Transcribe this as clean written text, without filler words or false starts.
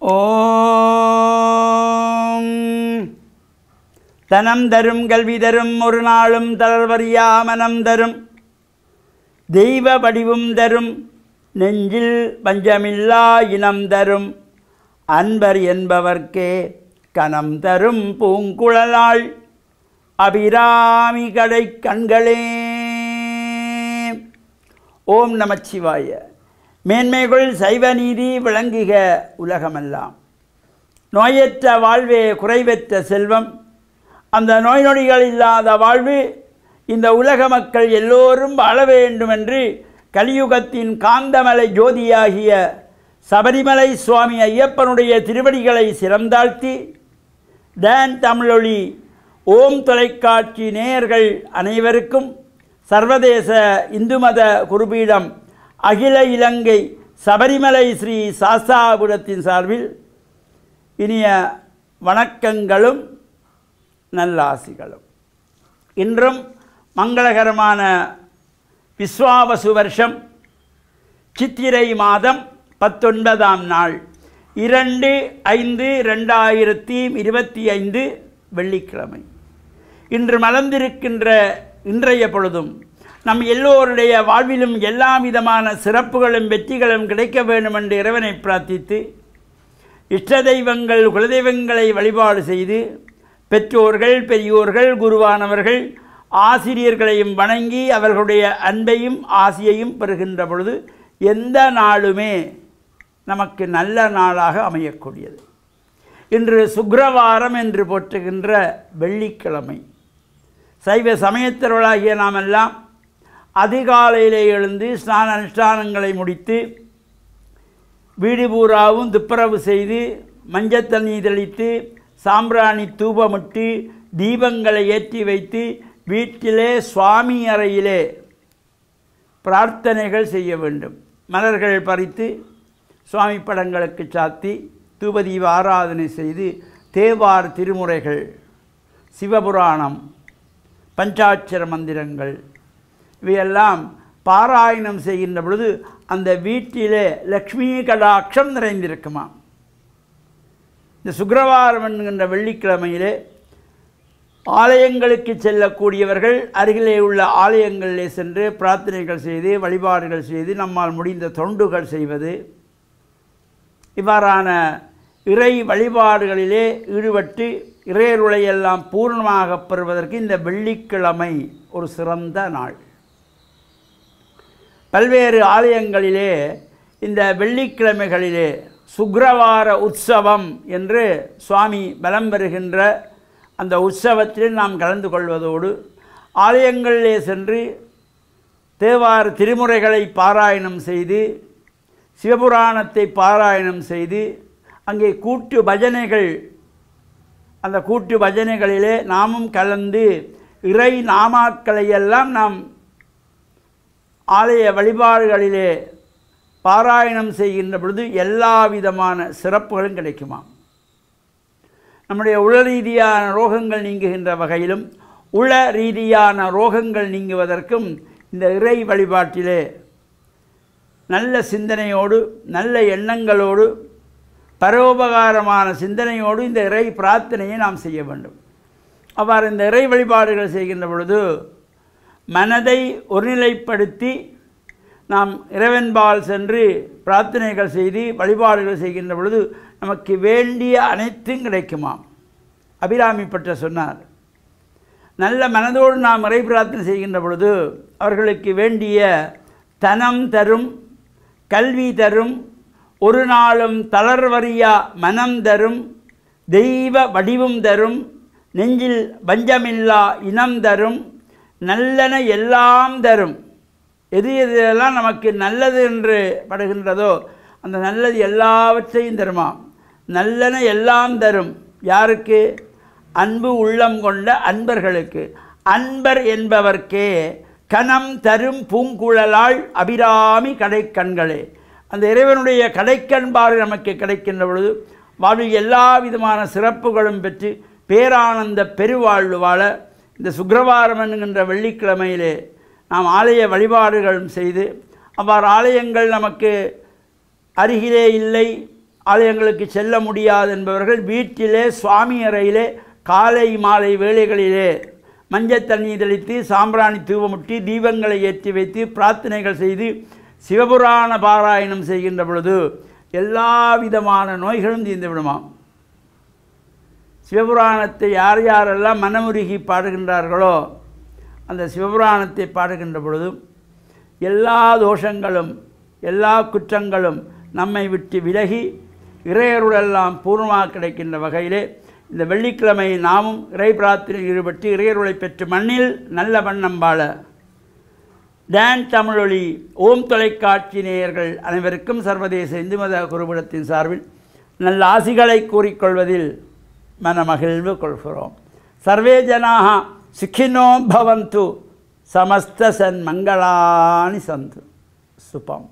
ஓம் தனம் தரும் கல்வி தரும் ஒரு நாளும் தளர்வறியா மனம் தரும் தெய்வ வடிவும் தரும் நெஞ்சில் பஞ்சமில்லா இனம் தரும் அன்பர் என்பவர்க்கே கனம் தரும் பூங்குழலாள் அபிராமி கடை கண்களே. ஓம் நமச்சிவாய. மேன்மைகள் சைவ நீதி விளங்குக உலகமெல்லாம். நோயற்ற வாழ்வே குறைவற்ற செல்வம். அந்த நோய் நொடிகள் இல்லாத வாழ்வு இந்த உலக மக்கள் எல்லோரும் வாழ வேண்டும் என்று கலியுகத்தின் காந்தமலை ஜோதியாகிய சபரிமலை சுவாமி ஐயப்பனுடைய திருவடிகளை சிறந்தாழ்த்தி டான் தமிழொலி ஓம் தொலைக்காட்சி நேயர்கள் அனைவருக்கும் சர்வதேச இந்து மத குருபீடம் அகில இலங்கை சபரிமலை ஸ்ரீ சாஸ்தாபுரத்தின் சார்பில் இனிய வணக்கங்களும் நல்லாசிகளும். இன்றும் மங்களகரமான விஸ்வாவசு வருஷம் சித்திரை மாதம் 19ஆம் நாள் 2/5/2025 வெள்ளிக்கிழமை. இன்று மலர்ந்திருக்கின்ற இன்றைய பொழுதும் நம் எல்லோருடைய வாழ்விலும் எல்லா விதமான சிறப்புகளும் வெற்றிகளும் கிடைக்க வேண்டும் என்று இறைவனை பிரார்த்தித்து இஷ்ட தெய்வங்கள் குலதெய்வங்களை வழிபாடு செய்து பெற்றோர்கள் பெரியோர்கள் குருவானவர்கள் ஆசிரியர்களையும் வணங்கி அவர்களுடைய அன்பையும் ஆசியையும் பெறுகின்ற பொழுது எந்த நாளுமே நமக்கு நல்ல நாளாக அமையக்கூடியது. இன்று சுக்கிரவாரம் என்று போற்றுகின்ற வெள்ளிக்கிழமை. சைவ சமயத்தவர்களாகிய நாமெல்லாம் அதிகாலையிலே எழுந்து ஸ்நான அனுஷ்டானங்களை முடித்து வீடு பூராவும் துப்புரவு செய்து மஞ்சள் தண்ணி தெளித்து சாம்பிராணி தூபமிட்டு தீபங்களை ஏற்றி வைத்து வீட்டிலே சுவாமி அறையிலே பிரார்த்தனைகள் செய்ய வேண்டும். மலர்கள் பறித்து சுவாமி படங்களுக்கு சாத்தி தூபதீப ஆராதனை செய்து தேவார் திருமுறைகள் சிவபுராணம் பஞ்சாட்சர மந்திரங்கள் இவையெல்லாம் பாராயணம் செய்கின்ற பொழுது அந்த வீட்டிலே லக்ஷ்மி கடாட்சம் நிறைந்திருக்குமா. இந்த சுக்கிரவாரம் என்கின்ற வெள்ளிக்கிழமையிலே ஆலயங்களுக்கு செல்லக்கூடியவர்கள் அருகிலே உள்ள ஆலயங்களிலே சென்று பிரார்த்தனைகள் செய்து வழிபாடுகள் செய்து நம்மால் முடிந்த தொண்டுகள் செய்வது, இவ்வாறான இறை வழிபாடுகளிலே ஈடுபட்டு இறையருளையெல்லாம் பூர்ணமாக பெறுவதற்கு இந்த வெள்ளிக்கிழமை ஒரு சிறந்த நாள். பல்வேறு ஆலயங்களிலே இந்த வெள்ளிக்கிழமைகளிலே சுக்கிரவார உற்சவம் என்று சுவாமி பலம் பெறுகின்ற அந்த உற்சவத்தில் நாம் கலந்து கொள்வதோடு ஆலயங்களிலே சென்று தேவார திருமுறைகளை பாராயணம் செய்து சிவபுராணத்தை பாராயணம் செய்து அங்கே கூட்டு பஜனைகள், அந்த கூட்டு பஜனைகளிலே நாமும் கலந்து இறை நாமாக்களையெல்லாம் நாம் ஆலய வழிபாடுகளிலே பாராயணம் செய்கின்ற பொழுது எல்லா விதமான சிறப்புகளும் கிடைக்குமா. நம்முடைய உள ரீதியான ரோகங்கள் நீங்குகின்ற வகையிலும் உள ரீதியான ரோகங்கள் நீங்குவதற்கும் இந்த இறை வழிபாட்டிலே நல்ல சிந்தனையோடு நல்ல எண்ணங்களோடு பரோபகாரமான சிந்தனையோடு இந்த இறை பிரார்த்தனையை நாம் செய்ய வேண்டும். அவ்வாறு இந்த இறை வழிபாடுகள் செய்கின்ற பொழுது மனதை ஒருநிலைப்படுத்தி நாம் இறைவன்பால் சென்று பிரார்த்தனைகள் செய்து வழிபாடுகள் செய்கின்ற பொழுது நமக்கு வேண்டிய அனைத்தும் கிடைக்குமாம். அபிராமி பற்ற சொன்னார், நல்ல மனதோடு நாம் இறை பிரார்த்தனை செய்கின்ற பொழுது அவர்களுக்கு வேண்டிய தனம் தரும் கல்வி தரும் ஒரு நாளும் தளர்வறியா மனம் தரும் தெய்வ வடிவும் தரும் நெஞ்சில் பஞ்சமில்லா இனம் தரும் நல்லன எல்லாம் தரும். எது எதெல்லாம் நமக்கு நல்லது என்று படுகின்றதோ அந்த நல்லது எல்லாவற்றையும் தருமாம். நல்லன எல்லாம் தரும். யாருக்கு? அன்பு உள்ளம் கொண்ட அன்பர்களுக்கு. அன்பர் என்பவர்க்கே கனம் தரும் பூங்குழலாள் அபிராமி கடைக்கண்களே. அந்த இறைவனுடைய கடைக்கண் பார்வை நமக்கு கிடைக்கின்ற பொழுது வாழ்வில் எல்லா விதமான சிறப்புகளும் பெற்று பேரானந்த பெருவாழ்வு வாழ இந்த சுக்கிரவாரம் என்கின்ற வெள்ளிக்கிழமையிலே நாம் ஆலய வழிபாடுகளும் செய்து அவ்வாறு ஆலயங்கள் நமக்கு அருகிலே இல்லை, ஆலயங்களுக்கு செல்ல முடியாது என்பவர்கள் வீட்டிலே சுவாமி அறையிலே காலை மாலை வேளைகளிலே மஞ்சள் தண்ணீர் தெளித்து சாம்பிராணி தூவமுட்டி தீபங்களை ஏற்றி வைத்து பிரார்த்தனைகள் செய்து சிவபுராண பாராயணம் செய்கின்ற பொழுது எல்லா விதமான நோய்களும் தீர்ந்து விடுமாம். சிவபுராணத்தை யார் யாரெல்லாம் மனமுருகி பாடுகின்றார்களோ அந்த சிவபுராணத்தை பாடுகின்ற பொழுதும் எல்லா தோஷங்களும் எல்லா குற்றங்களும் நம்மை விட்டு விலகி இறையருளெல்லாம் பூர்ணமாக கிடைக்கின்ற வகையிலே இந்த வெள்ளிக்கிழமை நாமும் இறை பிரார்த்தனையில் ஈடுபட்டு இறையருளை பெற்று மண்ணில் நல்ல வண்ணம் வாழ டான் தமிழொலி ஓம் தொலைக்காட்சி நேயர்கள் அனைவருக்கும் சர்வதேச இந்து மத குருபீடத்தின் சார்பில் நல்ல ஆசிகளை கூறிக்கொள்வதில் மனமகிழ்வு கொள்கிறோம். சர்வே ஜனாக சுகினோ பவந்து சமஸ்த சன்மங்களானி சந்து சுபம்.